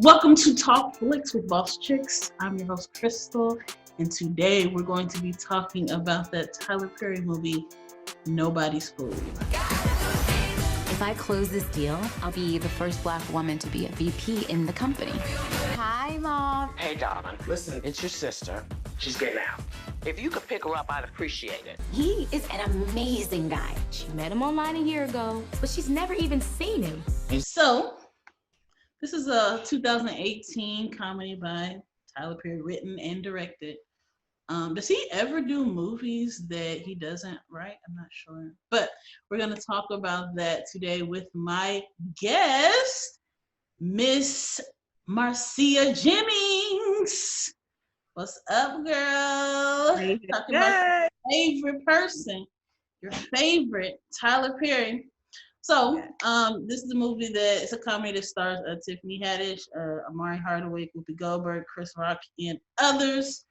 Welcome to Talk Flicks with Boss Chicks. I'm your host, Crystal, and today we're going to be talking about that Tyler Perry movie, Nobody's Fool. If I close this deal, I'll be the first Black woman to be a VP in the company. Hi, Mom. Hey, darling. Listen, it's your sister. She's getting out. If you could pick her up, I'd appreciate it. He is an amazing guy. She met him online a year ago, but she's never even seen him. So, this is a 2018 comedy by Tyler Perry, written and directed. Does he ever do movies that he doesn't write? I'm not sure. But we're going to talk about that today with my guest, Miss Marcia Jennings. What's up, girl? Talking about your favorite person, your favorite Tyler Perry. So, this is a movie that it's a comedy that stars Tiffany Haddish, Amari Hardwick, Whoopi Goldberg, Chris Rock, and others.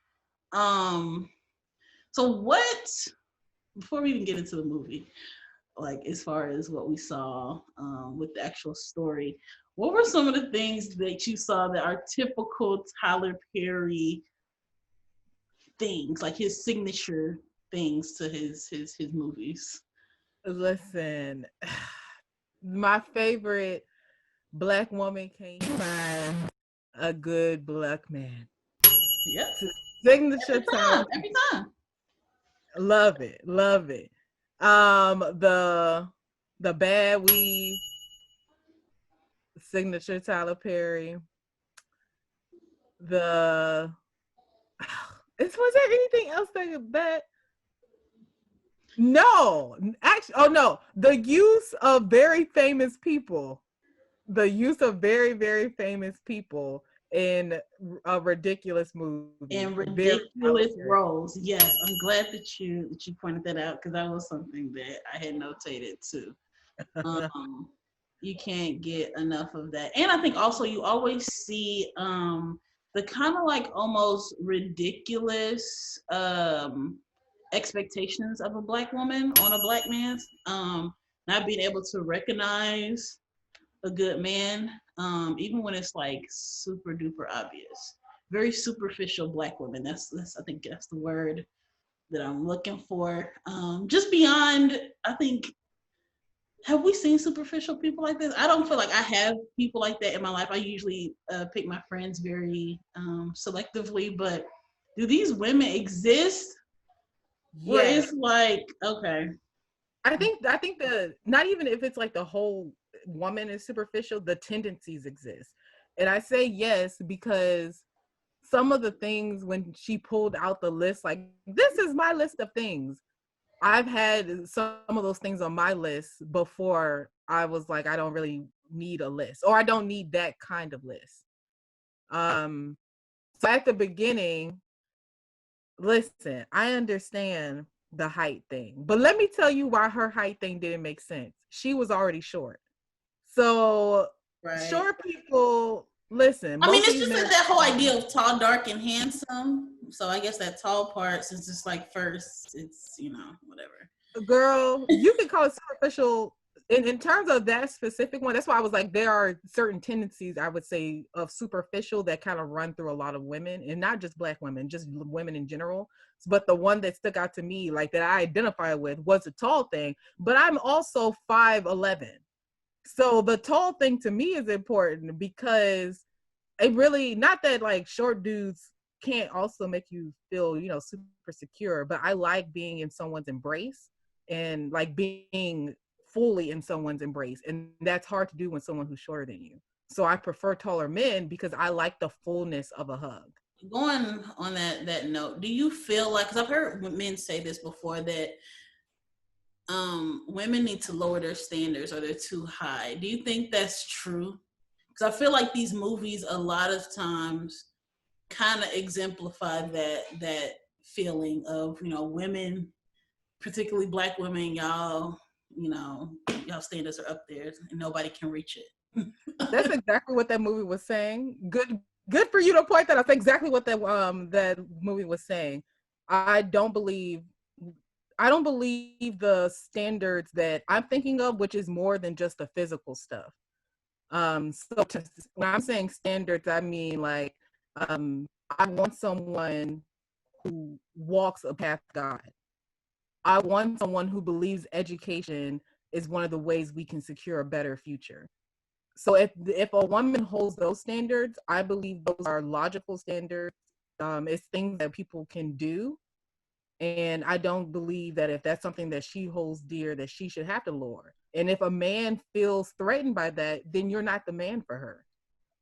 So what? Before we even get into the movie, like as far as what we saw with the actual story, what were some of the things that you saw that are typical Tyler Perry things, like his signature things to his movies? Listen, my favorite Black woman can't find a good Black man. Yep. Signature time. Every time. Love it. The bad weave, signature Tyler Perry. Was there anything else that no, actually, no, the use of very famous people, very famous people in a ridiculous movie. And ridiculous roles. Yes, I'm glad that you pointed that out because that was something that I had notated too. You can't get enough of that. And I think also you always see the kind of like almost ridiculous expectations of a Black woman on a Black man, not being able to recognize a good man, even when it's like super duper obvious. Very superficial Black women. That's I think that's the word that I'm looking for. Just beyond, I think, have we seen superficial people like this? I don't feel like I have people like that in my life. I usually pick my friends very selectively, but do these women exist? Where it's like, okay. I think the not even if it's like the whole woman is superficial, the tendencies exist. And I say yes because some of the things when she pulled out the list, like this is my list of things. I've had some of those things on my list before I was like, I don't really need a list, or I don't need that kind of list. So at the beginning, listen, I understand the height thing, but let me tell you why her height thing didn't make sense. She was already short. So short people, listen. I mean, it's just like that whole idea of tall, dark, and handsome. So I guess that tall part, since it's like first, it's, whatever. Girl, you can call it superficial in terms of that specific one. That's why I was like, there are certain tendencies, I would say, of superficial that kind of run through a lot of women, and not just Black women, just women in general. But the one that stuck out to me, like that I identify with, was a tall thing. But I'm also 5'11". So the tall thing to me is important because it really, not that like short dudes can't also make you feel, super secure, but I like being in someone's embrace and like being fully in someone's embrace. And that's hard to do when someone who's shorter than you. So I prefer taller men because I like the fullness of a hug. Going on that note, do you feel like, because I've heard men say this before, that women need to lower their standards or they're too high. Do you think that's true? Because I feel like these movies a lot of times kind of exemplify that feeling of, women, particularly Black women, y'all standards are up there and nobody can reach it. That's exactly what that movie was saying. Good for you to point that out. That's exactly what that movie was saying. I don't believe the standards that I'm thinking of, which is more than just the physical stuff. When I'm saying standards, I mean like I want someone who walks a path of God. I want someone who believes education is one of the ways we can secure a better future. So if a woman holds those standards, I believe those are logical standards. It's things that people can do. And I don't believe that if that's something that she holds dear, that she should have to lower. And if a man feels threatened by that, then you're not the man for her.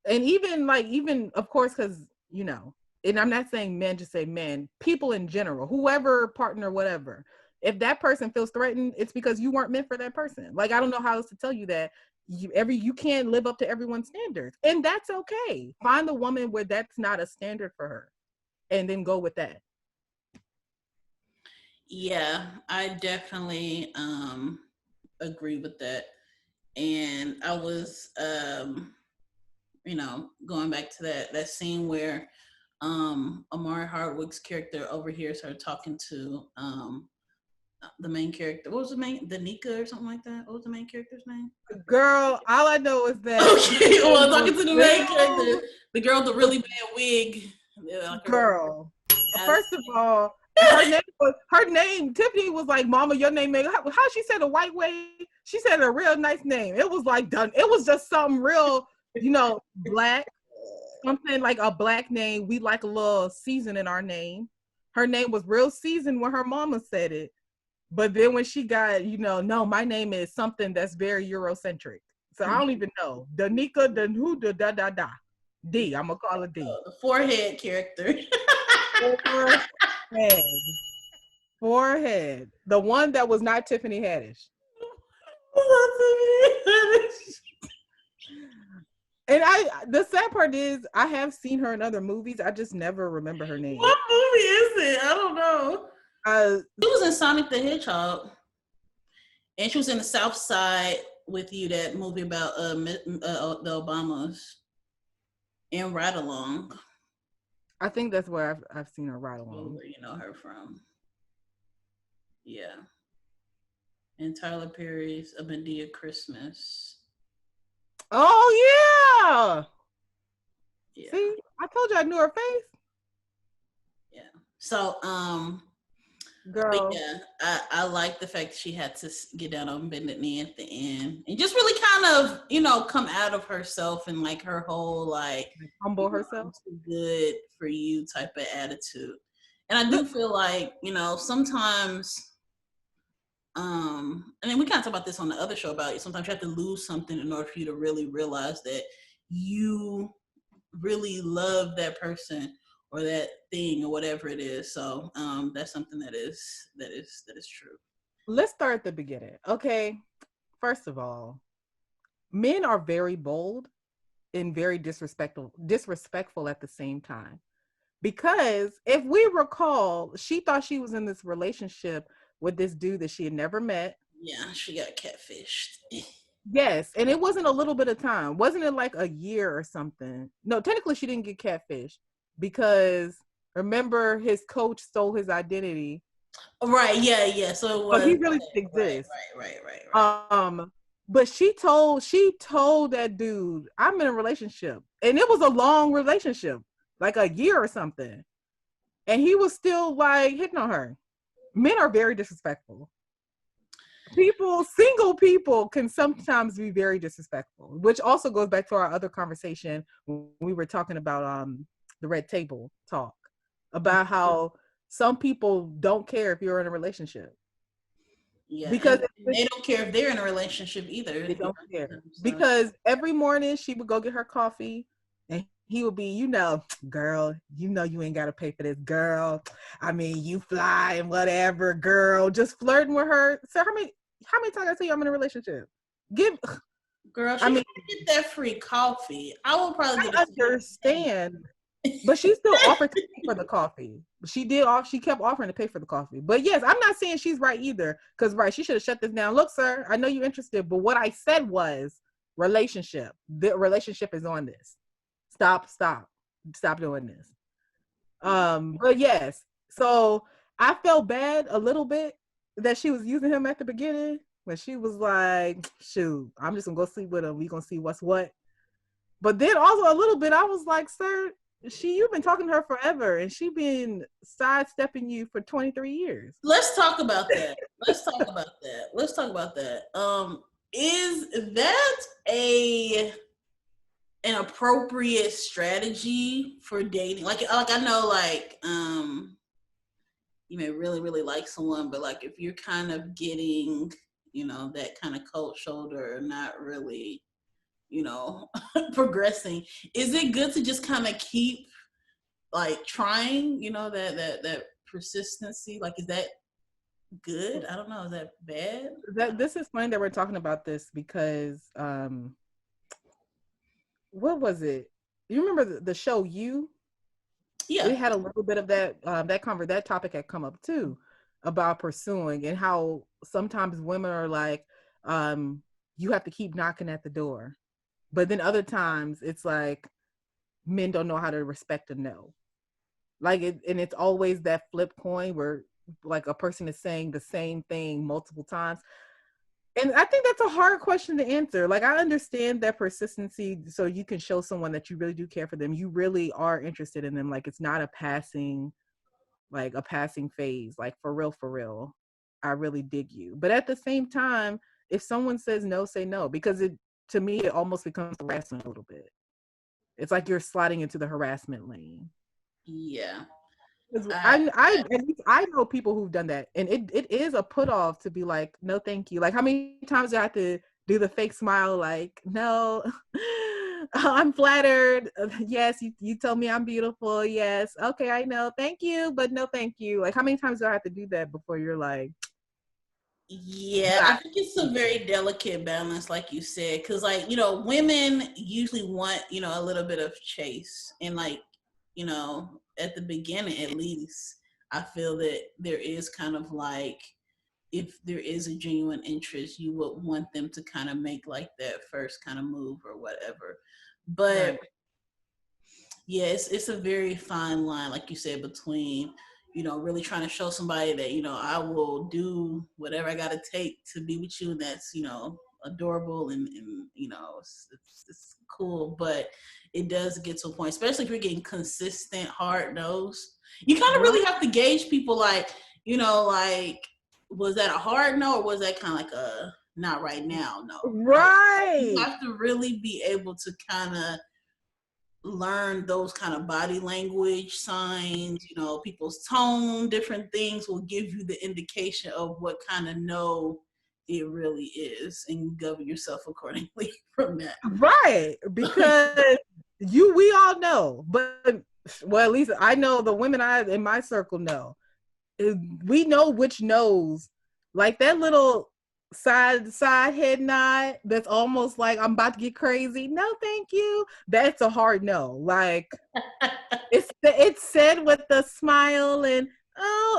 And even of course, because, you know, and I'm not saying men, just say men, people in general, whoever, partner, whatever. If that person feels threatened, it's because you weren't meant for that person. Like, I don't know how else to tell you that. You can't live up to everyone's standards. And that's okay. Find the woman where that's not a standard for her. And then go with that. Yeah, I definitely agree with that. And I was you know, going back to that scene where Amari Hardwick's character overhears her talking to the main character. What was the main, Danica or something like that? What was the main character's name? Girl, all I know is that okay, well, talking to the main character, the girl with the really bad wig. Girl, first of all, her name. Tiffany was like, "Mama, your name." How she said a white way? She said a real nice name. It was like done. It was just something real, you know, black. Something like a black name. We like a little season in our name. Her name was real seasoned when her mama said it. But then when she got, you know, no, my name is something that's very Eurocentric. So I don't even know. Danica, da. D. I'm gonna call it D. The forehead character. Forehead. The one that was not Tiffany Haddish. And the sad part is I have seen her in other movies. I just never remember her name. What movie is it? I don't know. She was in Sonic the Hedgehog. And she was in The South Side with You, that movie about the Obamas. And Ride Along. I think that's where I've seen her Ride Along. Where you know her from. Yeah. And Tyler Perry's A Medea Christmas. Oh yeah. See, I told you I knew her face. Yeah. So girl, yeah, I like the fact that she had to get down on bended knee at the end and just really kind of, you know, come out of herself and like her whole like humble herself. Too good for you type of attitude. And I do feel like, you know, sometimes and then we kind of talk about this on the other show about it. Sometimes you have to lose something in order for you to really realize that you really love that person or that thing or whatever it is. So that's something that is true. Let's start at the beginning. Okay. First of all, men are very bold and very disrespectful at the same time. Because if we recall, she thought she was in this relationship with this dude that she had never met. Yeah, she got catfished. Yes, and it wasn't a little bit of time. Wasn't it like a year or something? No, technically she didn't get catfished because remember his coach stole his identity. Right, yeah. So it was, he really exists. Right. But she told that dude, I'm in a relationship. And it was a long relationship, like a year or something. And he was still like hitting on her. Men are very disrespectful. Single people can sometimes be very disrespectful, which also goes back to our other conversation when we were talking about the red table talk about how some people don't care if you're in a relationship. Yeah, because they don't care if they're in a relationship either. They don't care. Because every morning she would go get her coffee and he would be, you know, girl, you know you ain't got to pay for this, girl. I mean, you fly and whatever, girl. Just flirting with her. So how many times I tell you I'm in a relationship? Girl, she can get that free coffee. I will probably understand. But she still offered to pay for the coffee. She kept offering to pay for the coffee. But yes, I'm not saying she's right either. Because she should have shut this down. Look, sir, I know you're interested, but what I said was relationship. The relationship is on this. Stop doing this. But yes, so I felt bad a little bit that she was using him at the beginning, when she was like, shoot, I'm just gonna go sleep with him. We gonna see what's what. But then also a little bit, I was like, sir, you've been talking to her forever, and she been sidestepping you for 23 years. Let's talk about that. Is that an appropriate strategy for dating? Like I know, like you may really, really like someone, but like if you're kind of getting, that kind of cold shoulder, not really, progressing, is it good to just kind of keep like trying, that persistency? Like, is that good? I don't know. Is that bad? This is funny that we're talking about this because what was it? You remember the show You? Yeah. It had a little bit of that that topic had come up too, about pursuing, and how sometimes women are like, you have to keep knocking at the door. But then other times it's like men don't know how to respect a no. Like and it's always that flip coin where like a person is saying the same thing multiple times. And I think that's a hard question to answer. Like, I understand that persistency, so you can show someone that you really do care for them. You really are interested in them. Like, it's not a passing phase. Like, for real, I really dig you. But at the same time, if someone says no, say no. Because to me, it almost becomes harassment a little bit. It's like you're sliding into the harassment lane. Yeah. I know people who've done that, and it is a put off to be like, no, thank you. Like, how many times do I have to do the fake smile? Like, no, I'm flattered. Yes, you told me I'm beautiful. Yes, okay, I know. Thank you, but no, thank you. Like, how many times do I have to do that before you're like? Yeah, I think it's a very delicate balance, like you said, because like women usually want a little bit of chase, and like at the beginning at least, I feel that there is kind of like, if there is a genuine interest, you would want them to kind of make like that first kind of move or whatever. But right. Yeah, it's a very fine line, like you said, between really trying to show somebody that I will do whatever I got to take to be with you, and that's adorable and it's cool, but it does get to a point, especially if you're getting consistent hard no's. You kind of really have to gauge people, like like, was that a hard no, or was that kind of like a not right now no? Right. You have to really be able to kind of learn those kind of body language signs, people's tone, different things will give you the indication of what kind of no it really is, and you govern yourself accordingly from that. Right, because we all know, but well, at least I know the women in my circle know. We know which knows, like that little side head nod that's almost like I'm about to get crazy. No, thank you. That's a hard no. Like it's said with a smile, and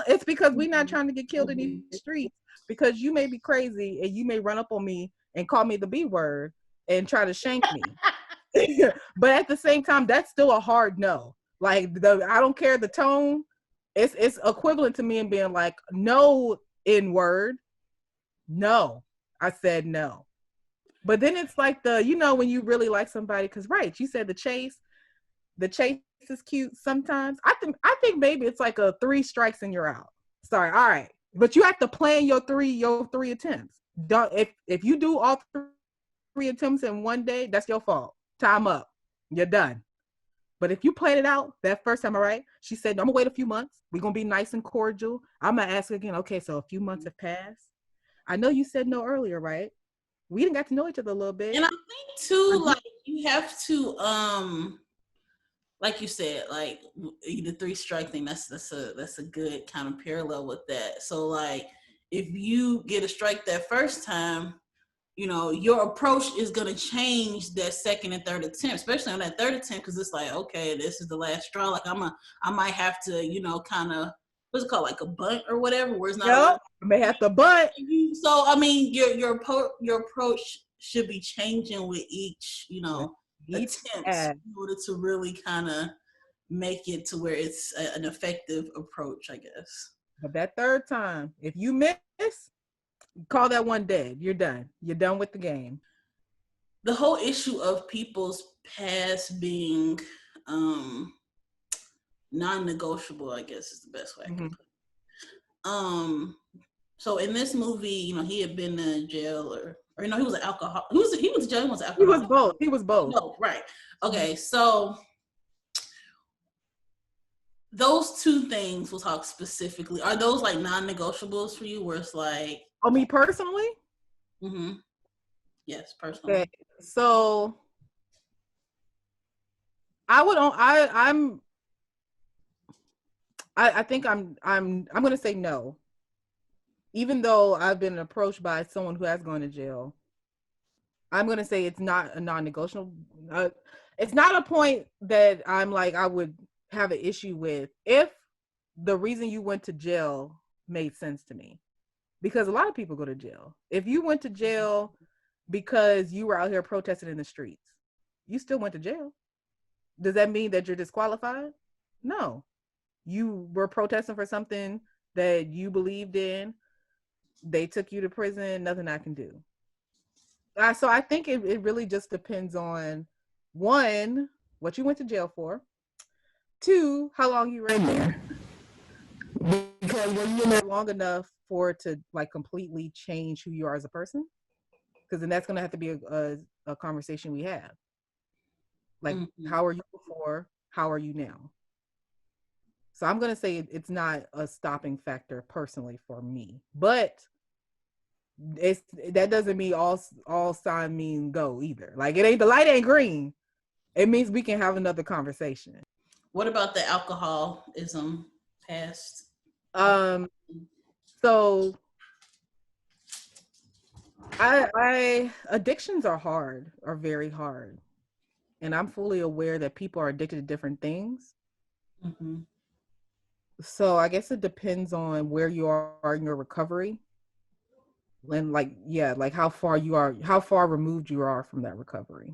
it's because we're not trying to get killed in these streets, because you may be crazy and you may run up on me and call me the B word and try to shank me. But at the same time, that's still a hard no. Like I don't care the tone. It's equivalent to me and being like, no, N-word. No, I said no. But then it's like when you really like somebody, because right, you said the chase is cute sometimes. I think maybe it's like a 3 strikes and you're out. Sorry, all right. But you have to plan your three attempts. Don't if you do all 3 attempts in one day, that's your fault. Time up. You're done. But if you plan it out that first time, all right, she said, no, I'm gonna wait a few months. We're gonna be nice and cordial. I'm gonna ask again, okay, so a few months have passed. I know you said no earlier, right? We didn't get to know each other a little bit. And I think too, like you have to like you said, like the 3 strike thing, that's a good kind of parallel with that. So like if you get a strike that first time, your approach is going to change that second and third attempt, especially on that third attempt, because it's like, okay, this is the last straw. Like I might have to, kind of, what's it called, like a bunt or whatever, where it's not. Yep, I may have to bunt. So I mean, your approach should be changing with each, attempt in order to really kind of make it to where it's an effective approach, I guess. But that third time, if you miss, Call that one dead. You're done. You're done with the game. The whole issue of people's past being non-negotiable, I guess is the best way I can put it. So in this movie, you know, he had been in jail or you know, he was an alcohol. He was in jail. He was an He alcoholic. was both. He was both. No, right. Okay, so those two things we'll talk specifically. Are those like non-negotiables for you? Where it's like, Oh, me personally? Yes, personally. Okay. So I think I'm gonna say no. Even though I've been approached by someone who has gone to jail, I'm gonna say it's not a non-negotiable. It's not a point that I'm like I would have an issue with if the reason you went to jail made sense to me. Because a lot of people go to jail. If you went to jail because you were out here protesting in the streets, you still went to jail. Does that mean that you're disqualified? No. You were protesting for something that you believed in. They took you to prison. Nothing I can do. So I think it really just depends on, one, what you went to jail for. Two, how long you were in there. Because when you're in there long enough for it to like completely change who you are as a person, because then that's going to have to be a conversation we have. Like, how are you before? How are you now? So I'm going to say it's not a stopping factor personally for me, but that doesn't mean all sign mean go either. Like, it ain't, the light ain't green. It means we can have another conversation. What about the alcoholism past? So I addictions are very hard. And I'm fully aware that people are addicted to different things. So I guess it depends on where you are in your recovery. And like how far removed you are from that recovery.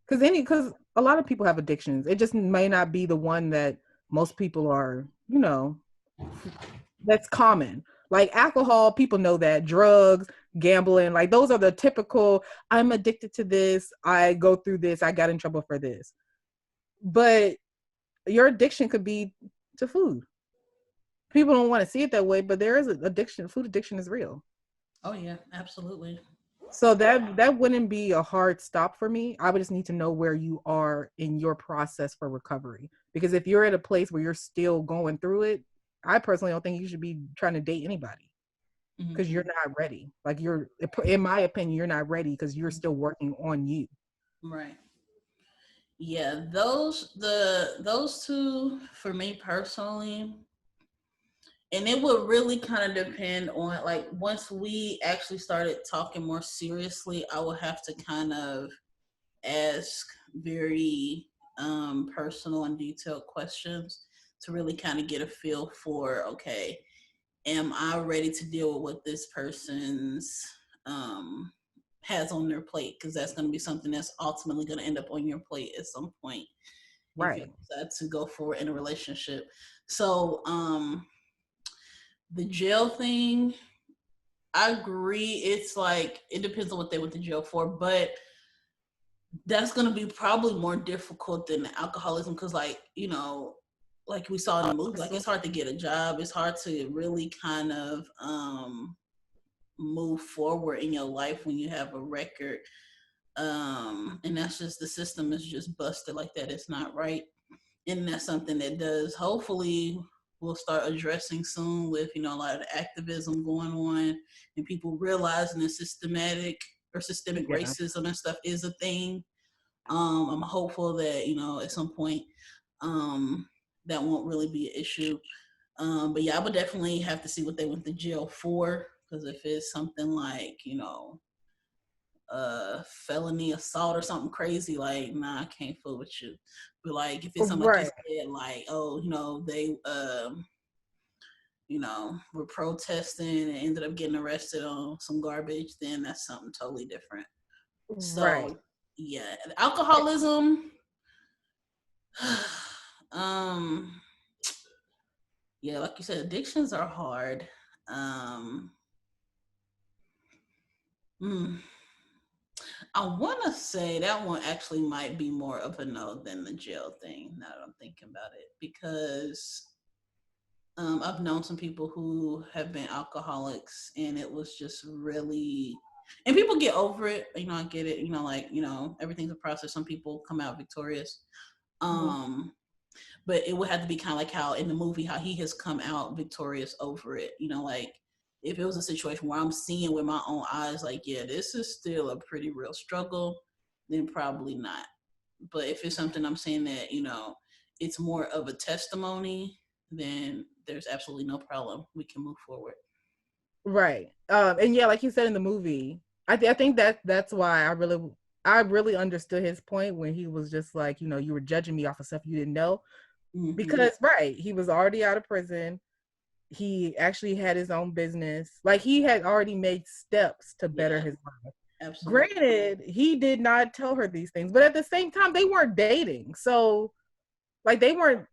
Because a lot of people have addictions. It just may not be the one that most people are, you know, that's common. Like alcohol, people know that. Drugs, gambling, like those are the typical, I'm addicted to this, I go through this, I got in trouble for this. But your addiction could be to food. People don't want to see it that way, but there is an addiction. Food addiction is real. Oh yeah, absolutely. So that wouldn't be a hard stop for me. I would just need to know where you are in your process for recovery. Because if you're at a place where you're still going through it, I personally don't think you should be trying to date anybody because you're not ready. Like, in my opinion, you're not ready because you're still working on you. Right. Yeah, those two for me personally, and it would really kind of depend on, like, once we actually started talking more seriously, I would have to kind of ask very personal and detailed questions to really kind of get a feel for, okay, am I ready to deal with what this person's has on their plate? Because that's going to be something that's ultimately going to end up on your plate at some point. Right. If you decide to go forward in a relationship. So the jail thing, I agree. It's like, it depends on what they went to jail for, but that's going to be probably more difficult than alcoholism because, like, you know, like we saw in the movie, like, it's hard to get a job. It's hard to really kind of move forward in your life when you have a record. And that's just, the system is just busted like that. It's not right. And that's something that does, hopefully, we'll start addressing soon with, you know, a lot of the activism going on and people realizing that systemic racism and stuff is a thing. I'm hopeful that, you know, at some point that won't really be an issue. But yeah, I would definitely have to see what they went to jail for, because if it's something like, you know, felony assault or something crazy, like, nah, I can't fool with you. But like, if it's something like you said, like, oh, you know, they you know, were protesting and ended up getting arrested on some garbage, then that's something totally different. So yeah, alcoholism, yeah, like you said, addictions are hard. Mm. I want to say that one actually might be more of a no than the jail thing. Now that I'm thinking about it, because I've known some people who have been alcoholics, and it was just really. And people get over it. I get it. Everything's a process. Some people come out victorious. Mhm. Um, but it would have to be kind of like how in the movie how he has come out victorious over it. Like if it was a situation where I'm seeing with my own eyes, like, yeah, this is still a pretty real struggle, then probably not. But if it's something I'm saying that it's more of a testimony, then there's absolutely no problem. We can move forward. Right. And yeah, like you said in the movie, I think that's why I really understood his point when he was just like, you were judging me off of stuff you didn't know. Mm-hmm. Because right, he was already out of prison. He actually had his own business. Like he had already made steps to better Yeah, his life. absolutely. Granted, he did not tell her these things, but at the same time, they weren't dating. So, like, they weren't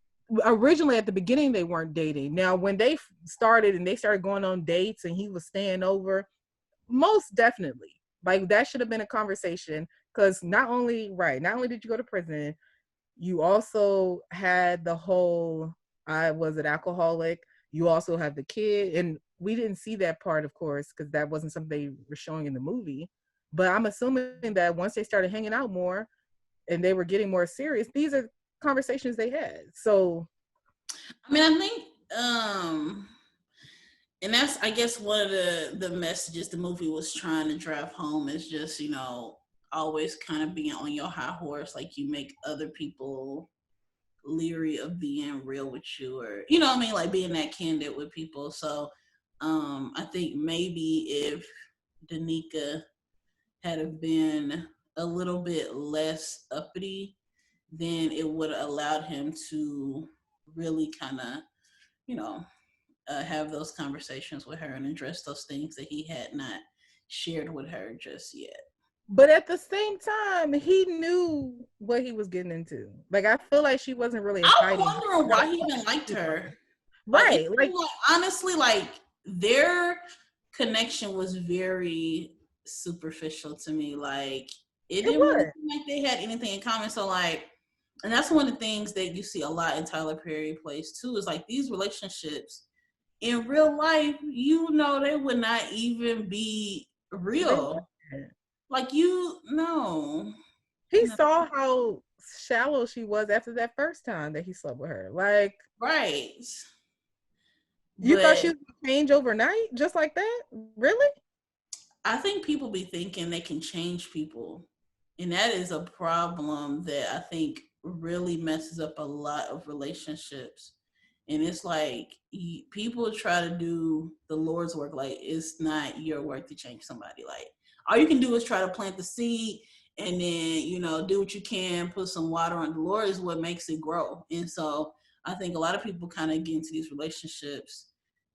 originally at the beginning, they weren't dating. Now, when they started and they started going on dates and he was staying over, most definitely, like, that should have been a conversation because not only did you go to prison, you also had the whole I was an alcoholic. You also have the kid, and we didn't see that part, of course, because that wasn't something they were showing in the movie. But I'm assuming that once they started hanging out more and they were getting more serious, these are conversations they had. So, I mean, I think and that's, I guess, one of the messages the movie was trying to drive home is just always kind of being on your high horse, like you make other people leery of being real with you, or what I mean, like being that candid with people. So I think maybe if Danica had have been a little bit less uppity, then it would have allowed him to really kind of you know have those conversations with her and address those things that he had not shared with her just yet. but at the same time, he knew what he was getting into. Like, I feel like she wasn't really I was hiding wondering how why he even liked she was. her. Like, Right. Like, honestly, like their connection was very superficial to me. Like, it it didn't really was. seem like they had anything in common. So, like, and that's one of the things that you see a lot in Tyler Perry plays too. Is like these relationships in real life, they would not even be They real. wasn't. Like, no, He no, saw how shallow she was after that first time that he slept with her. Like, right. you thought But she was gonna change overnight just like that? Really? I think people be thinking they can change people. And that is a problem that I think really messes up a lot of relationships. And it's like people try to do the Lord's work. Like, it's not your work to change somebody. Like, all you can do is try to plant the seed and then, do what you can, put some water on. The Lord is what makes it grow. And so I think a lot of people kind of get into these relationships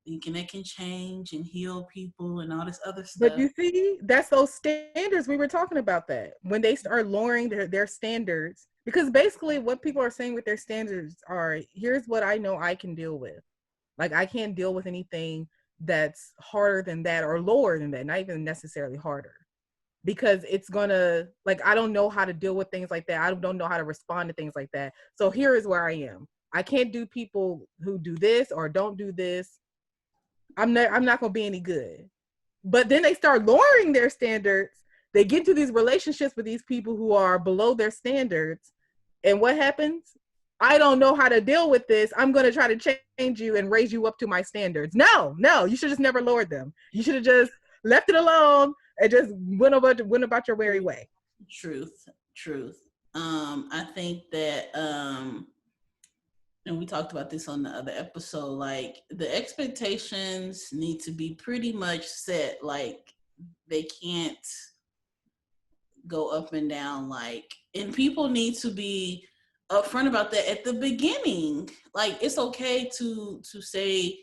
thinking they can change and heal people and all this other But stuff. you see, that's those standards we were talking about, that when they start lowering their standards, because basically what people are saying with their standards are, here's what I know I can deal with. Like, I can't deal with anything that's harder than that or lower than that, not even necessarily harder. Because it's gonna, like, I don't know how to deal with things like that. I don't know how to respond to things like that. So here is where I am. I can't do people who do this or don't do this. I'm not gonna be any good. But then they start lowering their standards. They get into these relationships with these people who are below their standards. And what happens? I don't know how to deal with this. I'm going to try to change you and raise you up to my standards. No, you should just never lowered them. You should have just left it alone and just went about your merry way. Truth. I think that and we talked about this on the other episode, like the expectations need to be pretty much set. Like, they can't go up and down, like, and people need to be upfront about that at the beginning. Like, it's okay to say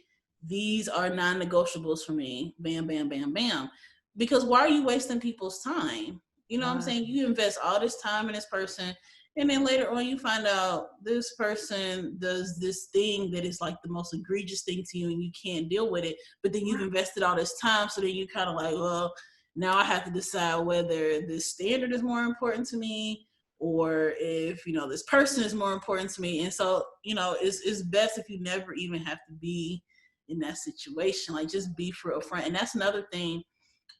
these are non-negotiables for me, bam bam bam bam, because why are you wasting people's time? What I'm Right. saying? You invest all this time in this person, and then later on you find out this person does this thing that is like the most egregious thing to you and you can't deal with it, but then you've invested all this time, so then you kind of like, well, now I have to decide whether this standard is more important to me or if, this person is more important to me. And so, it's best if you never even have to be in that situation. Like, just be for upfront. And that's another thing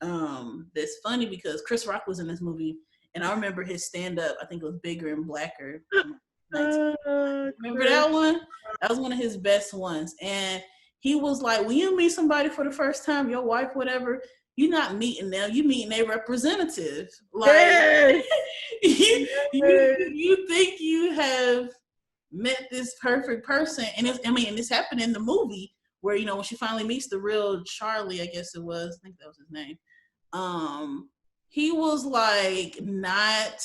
that's funny because Chris Rock was in this movie, and I remember his stand-up. I think it was Bigger and Blacker. Remember that one? That was one of his best ones. And he was like, when you meet somebody for the first time, your wife, whatever, you're not meeting them, you meeting their representative. Like, yes. you think you have met this perfect person. And this happened in the movie where, when she finally meets the real Charlie, I guess it was, I think that was his name. He was like not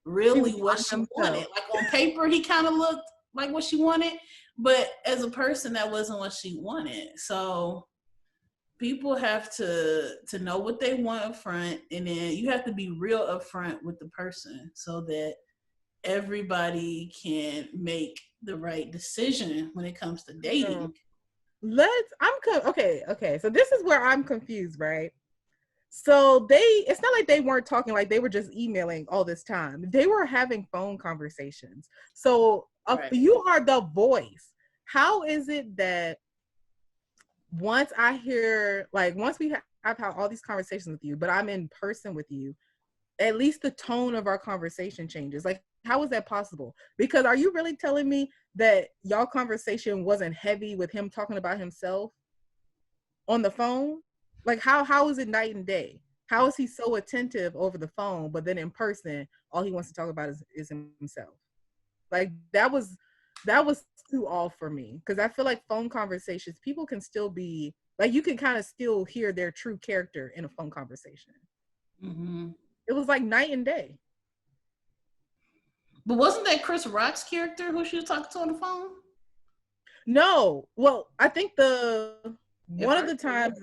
really what she wanted. Like, on paper, he kind of looked like what she wanted, but as a person, that wasn't what she wanted. So people have to know what they want up front, and then you have to be real upfront with the person so that everybody can make the right decision when it comes to dating. Okay. So this is where I'm confused, right? So it's not like they weren't talking, like they were just emailing all this time. They were having phone conversations. So right. You are the voice. How is it that once we have had all these conversations with you, but I'm in person with you, at least the tone of our conversation changes? Like, how is that possible? Because are you really telling me that y'all conversation wasn't heavy with him talking about himself on the phone? Like, how is it night and day? How is he so attentive over the phone, but then in person, all he wants to talk about is himself? Like, that was too all for me, because I feel like phone conversations, people can still be like, you can kind of still hear their true character in a phone conversation. Mm-hmm. It was like night and day. But wasn't that Chris Rock's character who she was talking to on the phone? No. Well, I think one of the times.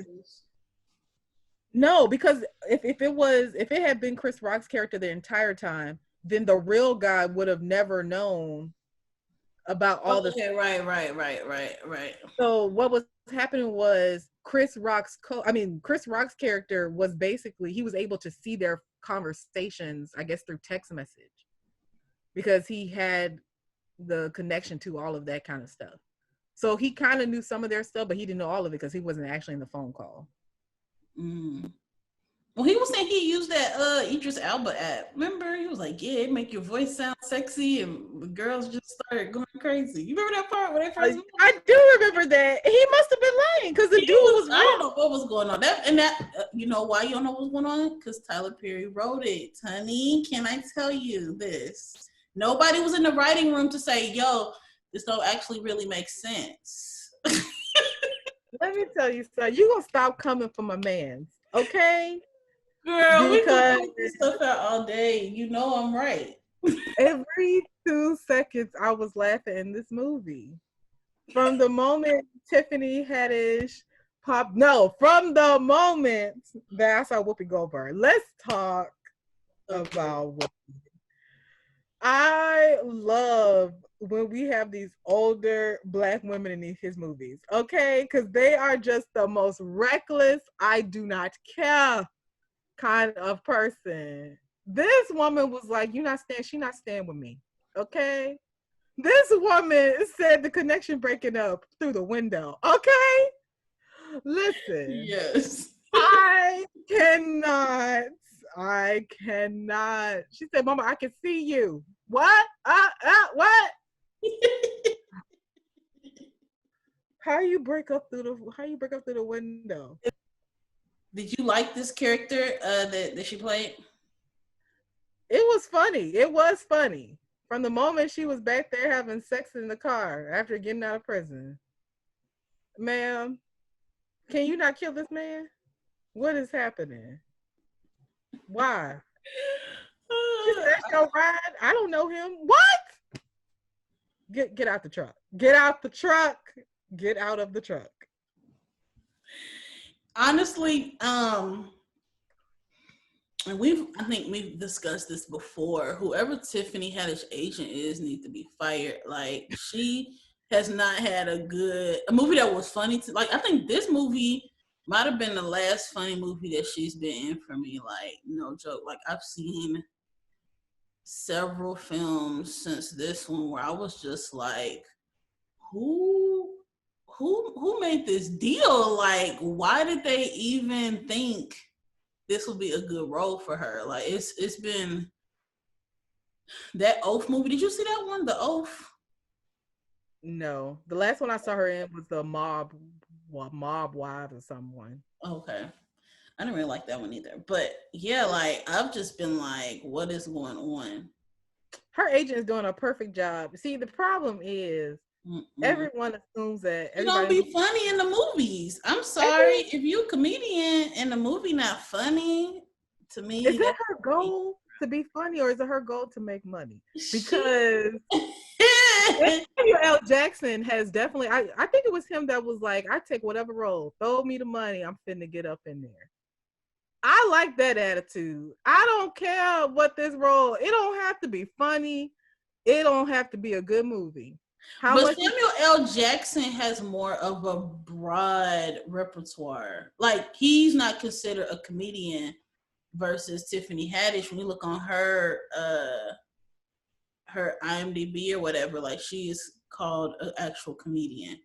No, because if it had been Chris Rock's character the entire time, then the real guy would have never known about all this. Okay, right. So what was happening was Chris Rock's character was basically, he was able to see their conversations, I guess, through text message, because he had the connection to all of that kind of stuff. So he kind of knew some of their stuff, but he didn't know all of it because he wasn't actually in the phone call. Mm. Well, he was saying he used that Idris Elba app. Remember, he was like, "Yeah, it make your voice sound sexy," and the girls just started going crazy. You remember that part when they first? I do remember that. He must have been lying because the dude was. I don't know what was going on. You know why you don't know what was going on? Because Tyler Perry wrote it, honey. Can I tell you this? Nobody was in the writing room to say, "Yo, this don't actually really make sense." Let me tell you something. You gonna stop coming for my man, okay? Girl, we can put this stuff out all day. You know I'm right. Every 2 seconds, I was laughing in this movie. From the moment Tiffany Haddish from the moment that I saw Whoopi Goldberg. Let's talk about Whoopi. I love when we have these older Black women in his movies, okay? Because they are just the most reckless, I do not care kind of person. This woman was like, she not staying with me, okay? This woman said the connection breaking up through the window, okay? Listen. Yes. I cannot. She said, "Mama, I can see you." What? What? How you break up through the window? Did you like this character that she played? It was funny. From the moment she was back there having sex in the car after getting out of prison. Ma'am, can you not kill this man? What is happening? Why? That's your ride? I don't know him. What? Get out the truck. Get out the truck. Get out of the truck. Honestly, and I think we've discussed this before. Whoever Tiffany Haddish agent is needs to be fired. Like, she has not had a movie that was funny. I think this movie might have been the last funny movie that she's been in for me. Like, no joke. Like, I've seen several films since this one where I was just like, who who made this deal? Like, why did they even think this would be a good role for her? Like, it's been that Oath movie. Did you see that one? The Oath? No, the last one I saw her in was the Mob Wives or someone. Okay. I didn't really like that one either. But yeah, like I've just been like, what is going on? Her agent is doing a perfect job. See, the problem is everyone assumes that you don't be funny in the movies. I'm sorry. If you a comedian and the movie not funny, to me. Is that her goal to be funny, or is it her goal to make money? Because Samuel L. Jackson has definitely, I think it was him that was like, I take whatever role, throw me the money, I'm finna get up in there. I like that attitude. I don't care what this role, it don't have to be funny. It don't have to be a good movie. But Samuel L. Jackson has more of a broad repertoire. Like, he's not considered a comedian versus Tiffany Haddish. When you look on her IMDb or whatever, like, she is called an actual comedian.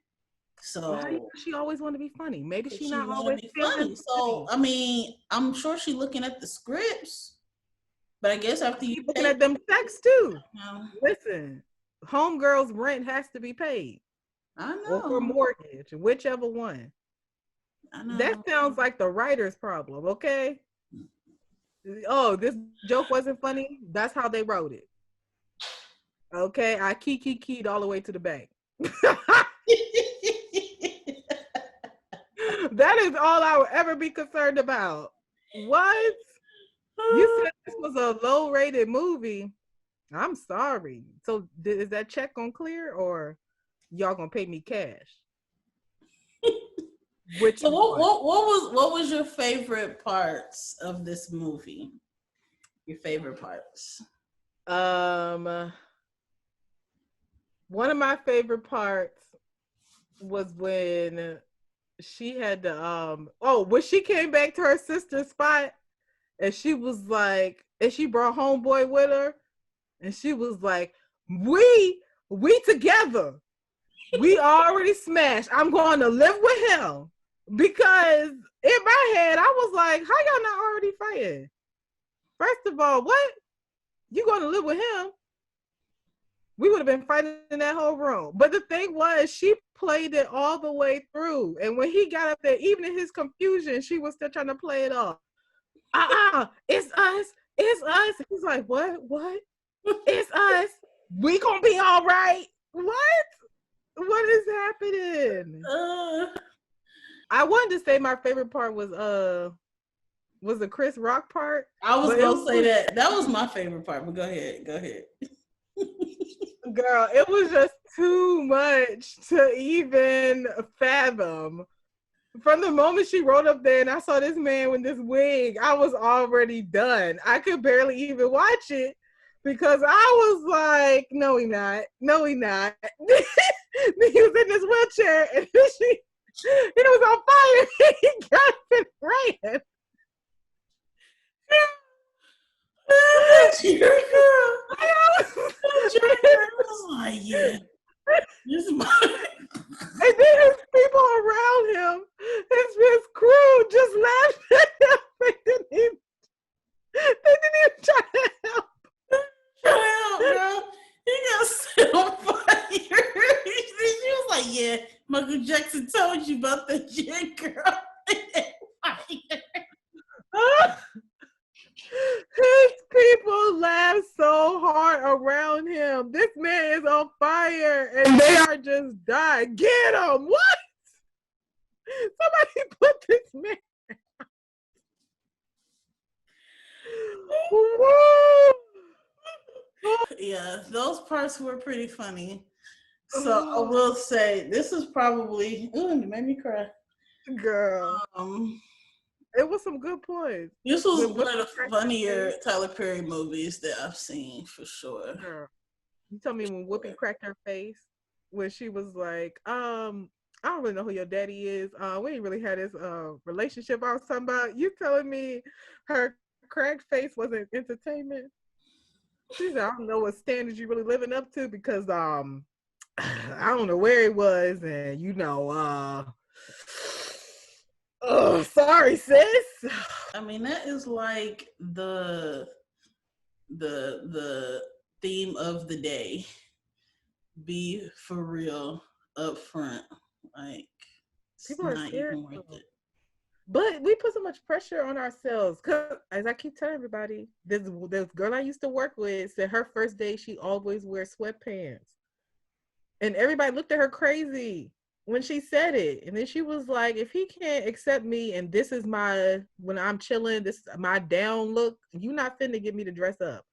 So why does she always want to be funny? Maybe she not always be funny. So I mean, I'm sure she's looking at the scripts, but I guess after you looking at them checks too. Listen, homegirl's rent has to be paid. I know. Or mortgage, whichever one. I know. That sounds like the writer's problem, okay? Oh, this joke wasn't funny. That's how they wrote it. Okay, I keyed all the way to the bank. That is all I will ever be concerned about. What? You said this was a low-rated movie. I'm sorry. So is that check gonna clear, or y'all gonna pay me cash? Which so what was your favorite parts of this movie? Your favorite parts? One of my favorite parts was when she had to when she came back to her sister's spot and she was like, and she brought homeboy with her, and she was like, we together, we already smashed, I'm going to live with him. Because in my head I was like, how y'all not already fighting? First of all, what, you going to live with him? We would have been fighting in that whole room. But the thing was, she played it all the way through. And when he got up there, even in his confusion, she was still trying to play it off. It's us. It's us. He's like, what? It's us. We gonna be all right. What is happening? I wanted to say my favorite part was the Chris Rock part. I was gonna say that. That was my favorite part, but go ahead. Girl, it was just too much to even fathom. From the moment she rode up there and I saw this man with this wig, I was already done. I could barely even watch it because I was like, no, he not. He was in this wheelchair and he was on fire. He got up and ran. Yeah. And then his people around him, his crew just laughed at him. They didn't even try to help. Bro. He got set on fire. She was like, yeah, Michael Jackson told you about the jet girl. His people laughed so hard around him. This man is on fire and they are just dying. Get him! What? Somebody put this man. Yeah, those parts were pretty funny. So I will say this is probably you made me cry. Girl. It was some good points. This was one of the funnier Tyler Perry movies that I've seen for sure. Girl. You tell me when Whoopi cracked her face when she was like, I don't really know who your daddy is. We ain't really had this relationship I was talking about. You telling me her cracked face wasn't entertainment? She said, I don't know what standards you really living up to because I don't know where it was, and oh, sorry, sis. I mean, that is like the theme of the day. Be for real up front. Like, it's People are not scared, even worth it. but we put so much pressure on ourselves. Cause as I keep telling everybody, this girl I used to work with said her first day she always wears sweatpants, and everybody looked at her crazy when she said it. And then she was like, "If he can't accept me, and this is my when I'm chilling, this is my down look, you not finna get me to dress up."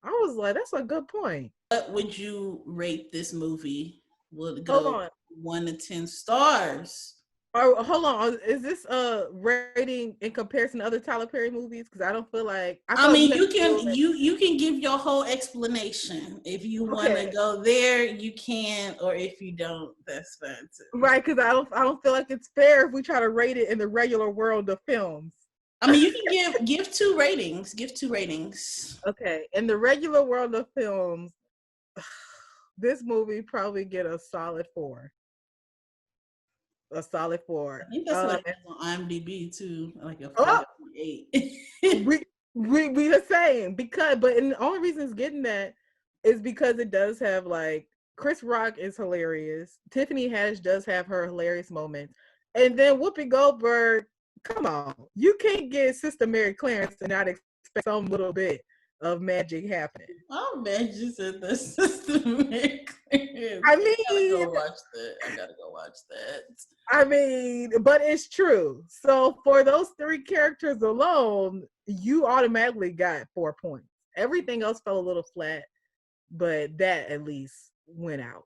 I was like, "That's a good point." What would you rate this movie? Will it Hold go on. 1 to 10 stars? Oh, hold on. Is this rating in comparison to other Tyler Perry movies? Because I don't feel like I mean, you feel can like, you can give your whole explanation. If you want to okay, go there, you can, or if you don't, that's fine too. right? Because I don't feel like it's fair if we try to rate it in the regular world of films. I mean, you can give 2 ratings. Give 2 ratings. Okay, in the regular world of films, this movie probably get a solid 4. A solid 4. I think that's what it has on IMDb too, like a Oh, 5.8. we the same and the only reason it's getting that is because it does have like Chris Rock is hilarious. Tiffany Haddish does have her hilarious moments, and then Whoopi Goldberg. Come on, you can't get Sister Mary Clarence and not expect some little bit of magic happening. Oh man, you said the system. I mean, I gotta go watch that. but it's true. So for those 3 characters alone, you automatically got 4 points. Everything else fell a little flat, but that at least went out.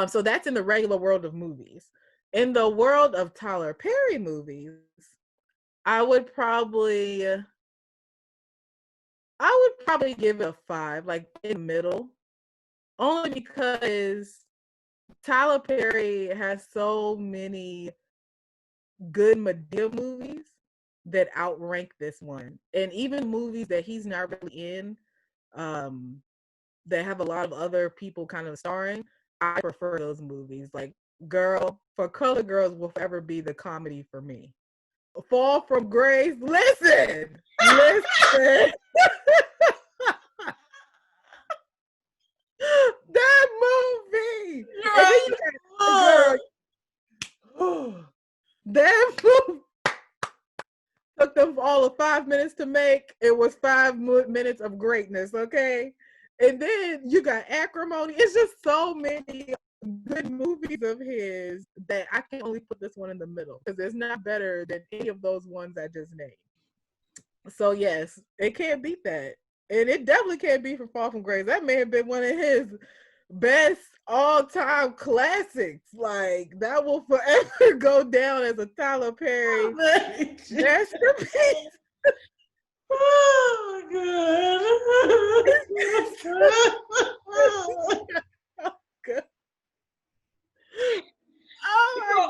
So that's in the regular world of movies. In the world of Tyler Perry movies, I would probably give it a 5, like in the middle, only because Tyler Perry has so many good Madea movies that outrank this one. And even movies that he's not really in, that have a lot of other people kind of starring, I prefer those movies. Like For Color Girls will forever be the comedy for me. Fall from Grace, listen. That movie. And then you got, that movie took them all of 5 minutes to make. It was 5 minutes of greatness, okay? And then you got Acrimony. It's just so many good movies of his that I can only put this one in the middle because it's not better than any of those ones I just named. So yes, it can't beat that. And it definitely can't be from Fall from Grace. That may have been one of his best all-time classics. Like that will forever go down as a Tyler Perry masterpiece. Oh God.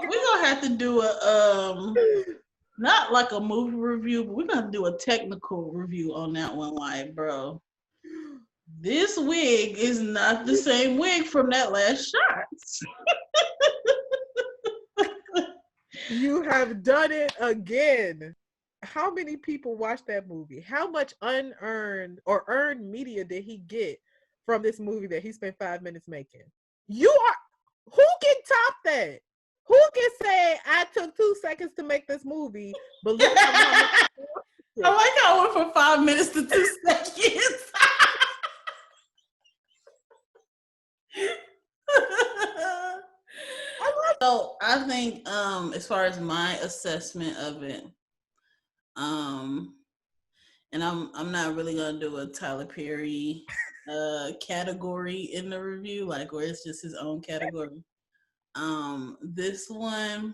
We're gonna have to do a not like a movie review, but we're gonna do a technical review on that one. Like, bro, this wig is not the same wig from that last shot. You have done it again. How many people watched that movie? How much unearned or earned media did he get from this movie that he spent 5 minutes making? Who can top that? Who can say I took 2 seconds to make this movie, but look how I like how I went from 5 minutes to 2 seconds. So I think as far as my assessment of it, and I'm not really gonna do a Tyler Perry category in the review, like where it's just his own category. This one,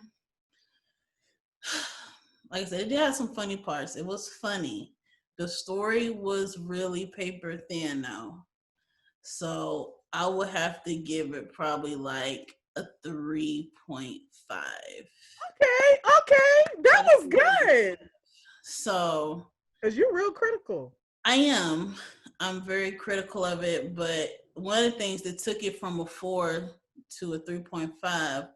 like I said, it did have some funny parts. It was funny. The story was really paper thin though. So I would have to give it probably like a 3.5. Okay, that was good. So, because you're real critical. I am. I'm very critical of it, but one of the things that took it from a 4 to a 3.5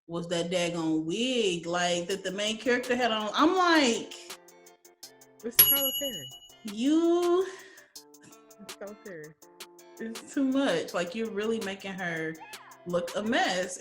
was that daggone wig, like that the main character had on. I'm like, It's Tyler Perry. It's Tyler Perry. It's too much. Like, you're really making her look a mess.